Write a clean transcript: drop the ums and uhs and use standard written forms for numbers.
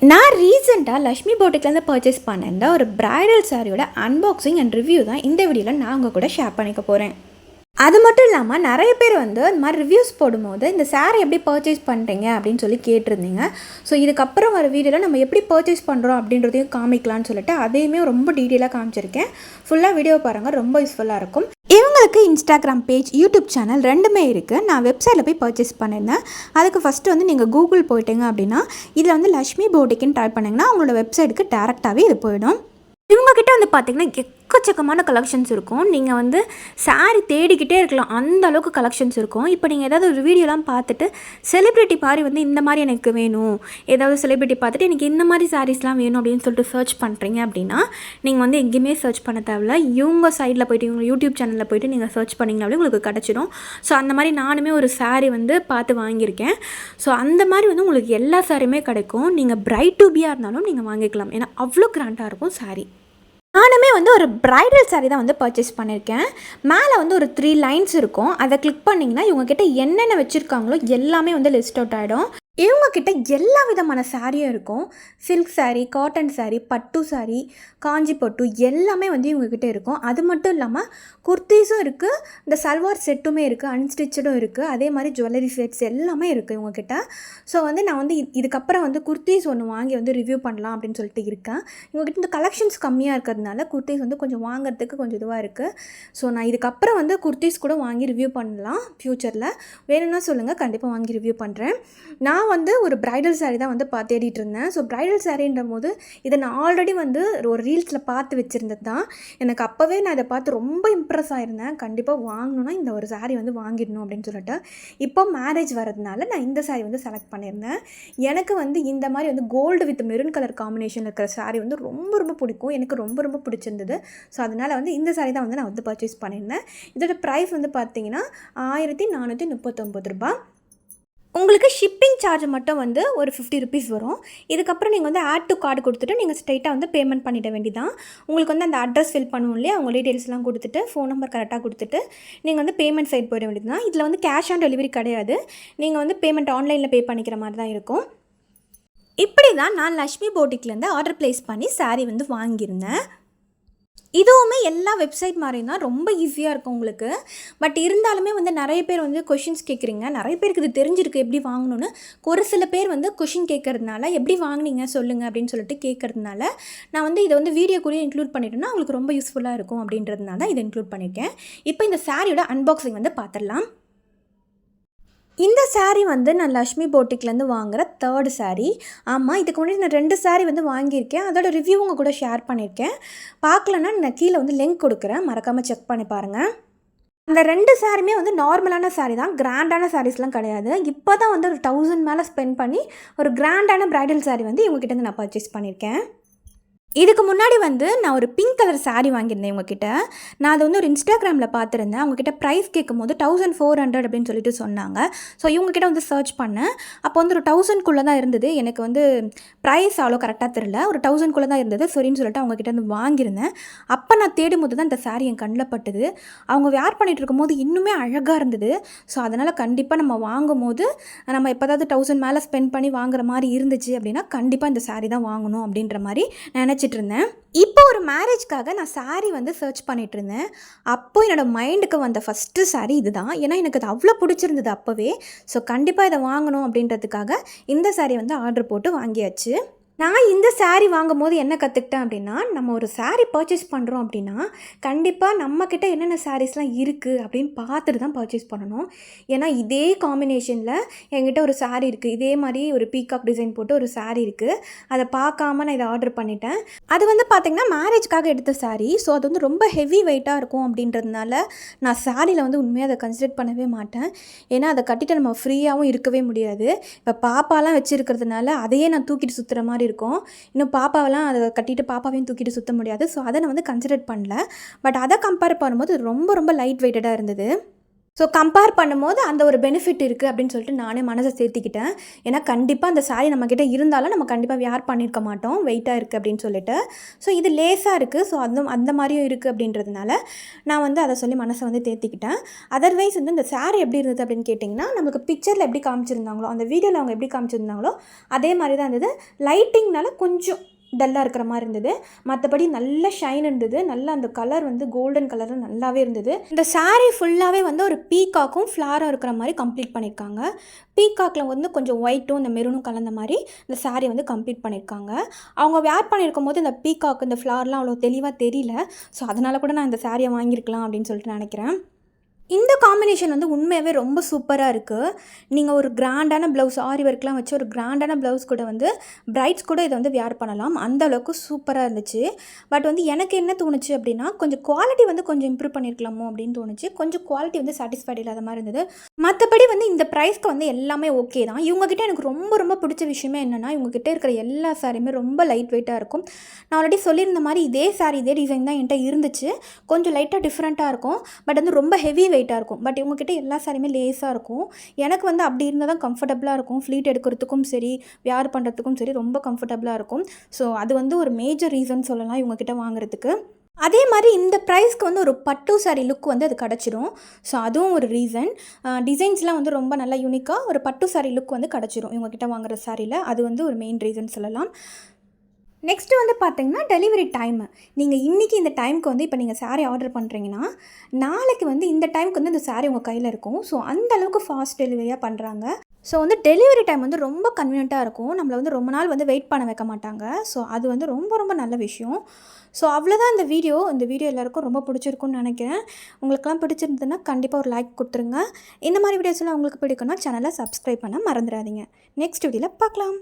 நான் ரீசெண்டாக லக்ஷ்மி போட்டிக்லேருந்து பர்ச்சேஸ் பண்ணியிருந்த ஒரு பிரைடல் சாரியோட அன்பாக்சிங் அண்ட் ரிவ்யூ தான் இந்த வீடியோவில் நான் உங்கள் கூட ஷேர் பண்ணிக்க போகிறேன். அது மட்டும் இல்லாமல் நிறைய பேர் வந்து இந்த மாதிரி ரிவ்யூஸ் போடும்போது இந்த சாரீ எப்படி பர்ச்சேஸ் பண்ணுறீங்க அப்படின்னு சொல்லி கேட்டிருந்தீங்க. ஸோ இதுக்கப்புறம் வர வீடியோவில் நம்ம எப்படி பர்ச்சேஸ் பண்ணுறோம் அப்படின்றதையும் காமிக்கலான்னு சொல்லிட்டு அதையுமே ரொம்ப டீட்டெயிலாக காமிச்சிருக்கேன். ஃபுல்லாக வீடியோ பாருங்கள், ரொம்ப யூஸ்ஃபுல்லாக இருக்கும். இவங்களுக்கு இன்ஸ்டாகிராம் பேஜ், யூடியூப் சேனல் ரெண்டுமே இருக்குது. நான் வெப்சைட்டில் போய் பர்ச்சேஸ் பண்ணியிருந்தேன். அதுக்கு ஃபஸ்ட்டு வந்து நீங்கள் கூகுள் போயிட்டீங்க அப்படின்னா இதில் வந்து லக்ஷ்மி போட்டிக்குன்னு டைப் பண்ணிங்கன்னா அவங்களோட வெப்சைட்டுக்கு டேரெக்டாகவே இது போயிடும். இவங்கக்கிட்ட வந்து பார்த்திங்கன்னா எக்கச்சக்கமான கலெக்ஷன்ஸ் இருக்கும். நீங்கள் வந்து சாரீ தேடிக்கிட்டே இருக்கலாம், அந்த அளவுக்கு கலெக்ஷன்ஸ் இருக்கும். இப்போ நீங்கள் ஏதாவது ஒரு வீடியோலாம் பார்த்துட்டு செலிப்ரிட்டி மாதிரி வந்து இந்த மாதிரி எனக்கு வேணும், ஏதாவது செலிப்ரிட்டி பார்த்துட்டு எனக்கு இந்த மாதிரி சாரீஸ்லாம் வேணும் அப்படின்னு சொல்லிட்டு சர்ச் பண்ணுறீங்க அப்படின்னா நீங்கள் வந்து எங்கேயுமே சர்ச் பண்ண தேவையில்ல. இவங்க சைடில் போய்ட்டு இவங்க யூடியூப் சேனலில் போய்ட்டு நீங்கள் சர்ச் பண்ணிங்கனாலே உங்களுக்கு கிடச்சிடும். ஸோ அந்த மாதிரி நானுமே ஒரு சாரீ வந்து பார்த்து வாங்கியிருக்கேன். ஸோ அந்த மாதிரி வந்து உங்களுக்கு எல்லா சாரியுமே கிடைக்கும். நீங்கள் பிரைட் டு பியாக இருந்தாலும் நீங்கள் வாங்கிக்கலாம், ஏன்னா அவ்வளோ கிராண்டாக இருக்கும் சாரீ. நானுமே வந்து ஒரு பிரைடல் சாரீ தான் வந்து பர்ச்சேஸ் பண்ணியிருக்கேன். மேலே வந்து ஒரு 3 லைன்ஸ் இருக்கும். அதை கிளிக் பண்ணிங்கன்னா இவங்ககிட்ட என்னென்ன வச்சுருக்காங்களோ எல்லாமே வந்து லிஸ்ட் அவுட் ஆகிடும். இவங்கக்கிட்ட எல்லா விதமான சாரியும் இருக்கும். சில்க் சாரீ, காட்டன் சாரீ, பட்டு சாரீ, காஞ்சி பட்டு எல்லாமே வந்து இவங்கக்கிட்ட இருக்கும். அது மட்டும் இல்லாமல் குர்த்தீஸும் இருக்குது, இந்த சல்வார் செட்டுமே இருக்குது, அன்ஸ்டிச்சடும் இருக்குது, அதே மாதிரி ஜுவல்லரி செட்ஸ் எல்லாமே இருக்குது இவங்கக்கிட்ட. ஸோ வந்து நான் வந்து இதுக்கப்புறம் வந்து குர்த்தீஸ் ஒன்று வாங்கி வந்து ரிவ்யூ பண்ணலாம் அப்படின்னு சொல்லிட்டு இருக்கேன். இவங்ககிட்ட இந்த கலெக்ஷன்ஸ் கம்மியாக இருக்கிறதுனால குர்த்தீஸ் வந்து கொஞ்சம் வாங்குறதுக்கு கொஞ்சம் இதுவாக இருக்குது. ஸோ நான் இதுக்கப்புறம் வந்து குர்த்தீஸ் கூட வாங்கி ரிவ்யூ பண்ணலாம் ஃப்யூச்சரில். வேணும்னா சொல்லுங்கள், கண்டிப்பாக வாங்கி ரிவ்யூ பண்ணுறேன். நான் வந்து ஒரு பிரைடல் சாரீ தான் வந்து தேடிட்டு இருந்தேன். ஸோ பிரைடல் சாரீன்ற போது இதை நான் ஆல்ரெடி வந்து ஒரு ரீல்ஸில் பார்த்து வச்சுருந்தது தான். எனக்கு அப்போவே நான் இதை பார்த்து ரொம்ப இம்ப்ரெஸ் ஆகிருந்தேன். கண்டிப்பாக வாங்கணுன்னா இந்த ஒரு சாரீ வந்து வாங்கிடணும் அப்படின்னு சொல்லிட்டு. இப்போ மேரேஜ் வரதுனால நான் இந்த சாரீ வந்து செலக்ட் பண்ணியிருந்தேன். எனக்கு வந்து இந்த மாதிரி வந்து கோல்டு வித் மெரூன் கலர் காம்பினேஷனில் இருக்கிற சாரீ வந்து ரொம்ப ரொம்ப பிடிக்கும். எனக்கு ரொம்ப ரொம்ப பிடிச்சிருந்தது. ஸோ அதனால் வந்து இந்த சாரீ தான் வந்து நான் வந்து பர்ச்சேஸ் பண்ணியிருந்தேன். இதோட ப்ரைஸ் வந்து பார்த்தீங்கன்னா 1439 ரூபாய். உங்களுக்கு ஷிப்பிங் சார்ஜ் மட்டும் வந்து ஒரு 50 ருபீஸ் வரும். இதுக்கப்புறம் நீங்கள் வந்து ஆட் டு கார்டு கொடுத்துட்டு நீங்கள் ஸ்ட்ரைட்டாக வந்து பேமெண்ட் பண்ணிட வேண்டியதான். உங்களுக்கு வந்து அந்த அட்ரஸ் ஃபில் பண்ணுவோம் இல்லையா, அவங்க டீட்டெயில்ஸ்லாம் கொடுத்துட்டு ஃபோன் நம்பர் கரெக்டாக கொடுத்துட்டு நீங்கள் வந்து பேமெண்ட் சைட் போயிட வேண்டியது தான். இதில் வந்து கேஷ் ஆன் டெலிவரி கிடையாது. நீங்கள் வந்து பேமெண்ட் ஆன்லைனில் பே பண்ணிக்கிற மாதிரி தான் இருக்கும். இப்படி தான் நான் லக்ஷ்மி போட்டிக்லேருந்து ஆர்டர் ப்ளேஸ் பண்ணி சாரீ வந்து வாங்கியிருந்தேன். இதுவுமே எல்லா வெப்சைட் மாதிரி தான், ரொம்ப ஈஸியாக இருக்கும் உங்களுக்கு. பட் இருந்தாலுமே வந்து நிறைய பேர் வந்து கொஷின்ஸ் கேட்குறீங்க. நிறைய பேருக்கு இது தெரிஞ்சிருக்கு எப்படி வாங்கணும்னு. ஒரு சில பேர் வந்து கொஷின் கேட்கறதுனால எப்படி வாங்கினீங்க சொல்லுங்கள் அப்படின்னு சொல்லிட்டு கேட்கறதுனால நான் வந்து இதை வந்து வீடியோ கூட இன்க்ளூட் பண்ணிட்டேன்னா அவங்களுக்கு ரொம்ப யூஸ்ஃபுல்லாக இருக்கும் அப்படின்றதுனால தான் இதை இன்க்ளூட் பண்ணியிருக்கேன். இப்போ இந்த சாரியோட அன்பாக்சிங் வந்து பார்த்துடலாம். இந்த சாரீ வந்து நான் லக்ஷ்மி போட்டிக்லேருந்து வாங்குகிற 3rd சாரீ. ஆமாம், இதுக்கு முன்னாடி நான் 2 சாரீ வந்து வாங்கியிருக்கேன். அதோட ரிவ்யூ உங்கள் கூட ஷேர் பண்ணியிருக்கேன். பார்க்கலன்னா நான் கீழே வந்து லிங்க் கொடுக்குறேன், மறக்காமல் செக் பண்ணி பாருங்கள். அந்த 2 சாரியுமே வந்து நார்மலான சாரீ தான், கிராண்டான சாரீஸ்லாம் கிடையாது. இப்போ தான் வந்து ஒரு 1000 மேலே ஸ்பெண்ட் பண்ணி ஒரு கிராண்டான பிரைடல் சாரீ வந்து இவங்ககிட்ட வந்து நான் பர்ச்சேஸ் பண்ணியிருக்கேன். இதுக்கு முன்னாடி வந்து நான் ஒரு பிங்க் கலர் சாரீ வாங்கியிருந்தேன் இவங்ககிட்ட. நான் அதை வந்து ஒரு இன்ஸ்டாகிராமில் பார்த்துருந்தேன். அவங்ககிட்ட ப்ரைஸ் கேட்கும்போது 1400 அப்படின்னு சொல்லிட்டு சொன்னாங்க. ஸோ இவங்ககிட்ட வந்து சர்ச் பண்ணேன். அப்போ வந்து ஒரு 1000க்குள்ளே தான் இருந்தது. எனக்கு வந்து ப்ரைஸ் அவ்வளோ கரெக்டாக தெரில, ஒரு 1000க்குள்ளே தான் இருந்தது. சரின்னு சொல்லிட்டு அவங்ககிட்ட வந்து வாங்கியிருந்தேன். அப்போ நான் தேடும்போது தான் இந்த சாரீ என் கண்ணில் பட்டுது. அவங்க வேர் பண்ணிகிட்டு இருக்கும்போது இன்னுமே அழகாக இருந்தது. ஸோ அதனால் கண்டிப்பாக நம்ம வாங்கும் போது நம்ம எப்போதாவது 1000 மேலே ஸ்பெண்ட் பண்ணி வாங்குற மாதிரி இருந்துச்சு அப்படின்னா கண்டிப்பாக இந்த சாரீ தான் வாங்கணும் அப்படின்ற மாதிரி நினச்சி இருந்தேன். இப்போ ஒரு மேரேஜ்க்காக நான் சாரீ வந்து சர்ச் பண்ணிட்டு இருந்தேன். அப்போ என்னோடய மைண்டுக்கு வந்த ஃபஸ்ட்டு சாரீ இதுதான். ஏன்னா எனக்கு அது அவ்வளோ பிடிச்சிருந்தது அப்போவே. ஸோ கண்டிப்பாக இதை வாங்கணும் அப்படின்றதுக்காக இந்த சாரீ வந்து ஆர்டர் போட்டு வாங்கியாச்சு. நான் இந்த சாரீ வாங்கும் போது என்ன கற்றுக்கிட்டேன் அப்படின்னா, நம்ம ஒரு சாரீ பர்ச்சேஸ் பண்ணுறோம் அப்படின்னா கண்டிப்பாக நம்மக்கிட்ட என்னென்ன சாரீஸ்லாம் இருக்குது அப்படின்னு பார்த்துட்டு தான் பர்ச்சேஸ் பண்ணணும். ஏன்னா இதே காம்பினேஷனில் என்கிட்ட ஒரு சாரீ இருக்குது, இதே மாதிரி ஒரு பீகாக் டிசைன் போட்டு ஒரு சாரீ இருக்குது. அதை பார்க்காம நான் இதை ஆர்டர் பண்ணிட்டேன். அது வந்து பார்த்திங்கன்னா மேரேஜ்க்காக எடுத்த சாரீ. ஸோ அது வந்து ரொம்ப ஹெவி வெயிட்டாக இருக்கும் அப்படின்றதுனால நான் சாரியில் வந்து உண்மையாக அதை கன்சிடர் பண்ணவே மாட்டேன். ஏன்னா அதை கட்டிட்டு நம்ம ஃப்ரீயாகவும் இருக்கவே முடியாது. இப்போ பாப்பாலாம் வச்சுருக்கிறதுனால அதையே நான் தூக்கிட்டு சுற்றுற மாதிரி இருக்கும். இன்னும் பாப்பாவெல்லாம் அதை கட்டிட்டு பாப்பாவையும் தூக்கிட்டு சுற்ற முடியாது. ஸோ அதை நான் வந்து கன்சிடர் பண்ணல. பட் அதை கம்பேர் பண்ணும்போது ரொம்ப ரொம்ப லைட் வெயிட்டடாக இருந்தது. ஸோ கம்பேர் பண்ணும்போது அந்த ஒரு பெனிஃபிட் இருக்குது அப்படின்னு சொல்லிட்டு நானே மனசை சேர்த்திக்கிட்டேன். ஏன்னா கண்டிப்பாக அந்த சாரி நம்மக்கிட்ட இருந்தாலும் நம்ம கண்டிப்பாக வியர் பண்ணியிருக்க மாட்டோம், வெயிட்டாக இருக்குது அப்படின்னு சொல்லிட்டு. ஸோ இது லேஸாக இருக்குது, ஸோ அந்த மாதிரியும் இருக்குது அப்படின்றதுனால நான் வந்து அதை சொல்லி மனசை வந்து தேர்த்திக்கிட்டேன். அதர்வைஸ் வந்து இந்த சாரி எப்படி இருந்தது அப்படின்னு கேட்டிங்கன்னா, நமக்கு பிக்சரில் எப்படி காமிச்சிருந்தாங்களோ, அந்த வீடியோவில் அவங்க எப்படி காமிச்சிருந்தாங்களோ அதே மாதிரி தான் இருந்தது. லைட்டிங்னால கொஞ்சம் டல்லாக இருக்கிற மாதிரி இருந்தது. மற்றபடி நல்ல ஷைன் இருந்தது. நல்ல அந்த கலர் வந்து கோல்டன் கலரில் நல்லாவே இருந்தது. இந்த சாரீ ஃபுல்லாகவே வந்து ஒரு பீகாக்கும் ஃப்ளாரும் இருக்கிற மாதிரி கம்ப்ளீட் பண்ணியிருக்காங்க. பீகாக்கில் வந்து கொஞ்சம் ஒயிட்டும் இந்த மெரூனும் கலந்த மாதிரி இந்த சாரீ வந்து கம்ப்ளீட் பண்ணியிருக்காங்க. அவங்க வேர் பண்ணியிருக்கும் போது இந்த பீகாக் இந்த ஃப்ளார்லாம் அவ்வளோ தெளிவாக தெரியல. ஸோ அதனால் கூட நான் இந்த சாரியை வாங்கியிருக்கலாம் அப்படின்னு சொல்லிட்டு நினைக்கிறேன். இந்த காம்பினேஷன் வந்து உண்மையாகவே ரொம்ப சூப்பராக இருக்குது. நீங்கள் ஒரு கிராண்டான ப்ளவுஸ் ஆரி ஒர்க்லாம் வச்சு ஒரு கிராண்டான ப்ளவுஸ் கூட வந்து பிரைட்ஸ் கூட இதை வந்து வியர் பண்ணலாம். அந்த அளவுக்கு சூப்பராக இருந்துச்சு. பட் வந்து எனக்கு என்ன தோணுச்சு அப்படின்னா, கொஞ்சம் குவாலிட்டி வந்து கொஞ்சம் இம்ப்ரூவ் பண்ணியிருக்கலாமோ அப்படின்னு தோணுச்சு. கொஞ்சம் குவாலிட்டி வந்து சாட்டிஸ்ஃபைட் இல்லாத மாதிரி இருந்தது. மற்றபடி வந்து இந்த ப்ரைஸ்க்கு வந்து எல்லாமே ஓகே தான். இவங்ககிட்ட எனக்கு ரொம்ப ரொம்ப பிடிச்ச விஷயமே என்னென்னா, இவங்ககிட்ட இருக்கிற எல்லா சாரியுமே ரொம்ப லைட் வெயிட்டாக இருக்கும். நான் ஆல்ரெடி சொல்லியிருந்த மாதிரி இதே சாரி இதே டிசைன் தான் என்கிட்ட இருந்துச்சு. கொஞ்சம் லைட்டாக டிஃப்ரெண்ட்டாக இருக்கும். பட் வந்து ரொம்ப ஹெவி வெயிட்டாக இருக்கும். பட் இவங்ககிட்ட எல்லா சாரியுமே லேஸாக இருக்கும். எனக்கு வந்து அப்படி இருந்தால் தான் கம்ஃபர்டபுளாக இருக்கும். ஃப்ளீட் எடுக்கிறதுக்கும் சரி, வியர் பண்ணுறதுக்கும் சரி ரொம்ப கம்ஃபர்டபுளாக இருக்கும். ஸோ அது வந்து ஒரு மேஜர் ரீசன் சொல்லலாம் இவங்ககிட்ட வாங்குறதுக்கு. அதே மாதிரி இந்த ப்ரைஸ்க்கு வந்து ஒரு பட்டு சாரி லுக் வந்து அது கிடச்சிரும். ஸோ அதுவும் ஒரு ரீசன். டிசைன்ஸ்லாம் வந்து ரொம்ப நல்லா யூனிக்காக ஒரு பட்டு சாரி லுக் வந்து கிடச்சிரும் இவங்ககிட்ட வாங்குகிற சாரியில். அது வந்து ஒரு மெயின் ரீசன் சொல்லலாம். நெக்ஸ்ட்டு வந்து பார்த்திங்கன்னா டெலிவரி டைமு. நீங்கள் இன்றைக்கி இந்த டைமுக்கு வந்து இப்போ நீங்கள் சாரீ ஆர்டர் பண்ணுறீங்கன்னா, நாளைக்கு வந்து இந்த டைமுக்கு வந்து இந்த சாரீ உங்கள் கையில் இருக்கும். ஸோ அந்தளவுக்கு ஃபாஸ்ட் டெலிவரியாக பண்ணுறாங்க. ஸோ வந்து டெலிவரி டைம் வந்து ரொம்ப கன்வீனியண்ட்டாக இருக்கும். நம்மளை வந்து ரொம்ப நாள் வந்து வெயிட் பண்ண வைக்க மாட்டாங்க. ஸோ அது வந்து ரொம்ப ரொம்ப நல்ல விஷயம். ஸோ அவ்வளோதான் இந்த வீடியோ. இந்த வீடியோ எல்லாேருக்கும் ரொம்ப பிடிச்சிருக்குன்னு நினைக்கிறேன். உங்களுக்கெல்லாம் பிடிச்சிருந்ததுன்னா கண்டிப்பாக ஒரு லைக் கொடுத்துருங்க. இந்த மாதிரி வீடியோஸ்லாம் உங்களுக்கு பிடிக்குன்னா சேனலை சப்ஸ்கிரைப் பண்ண மறந்துடாதீங்க. நெக்ஸ்ட் வீடியோவில் பார்க்கலாம்.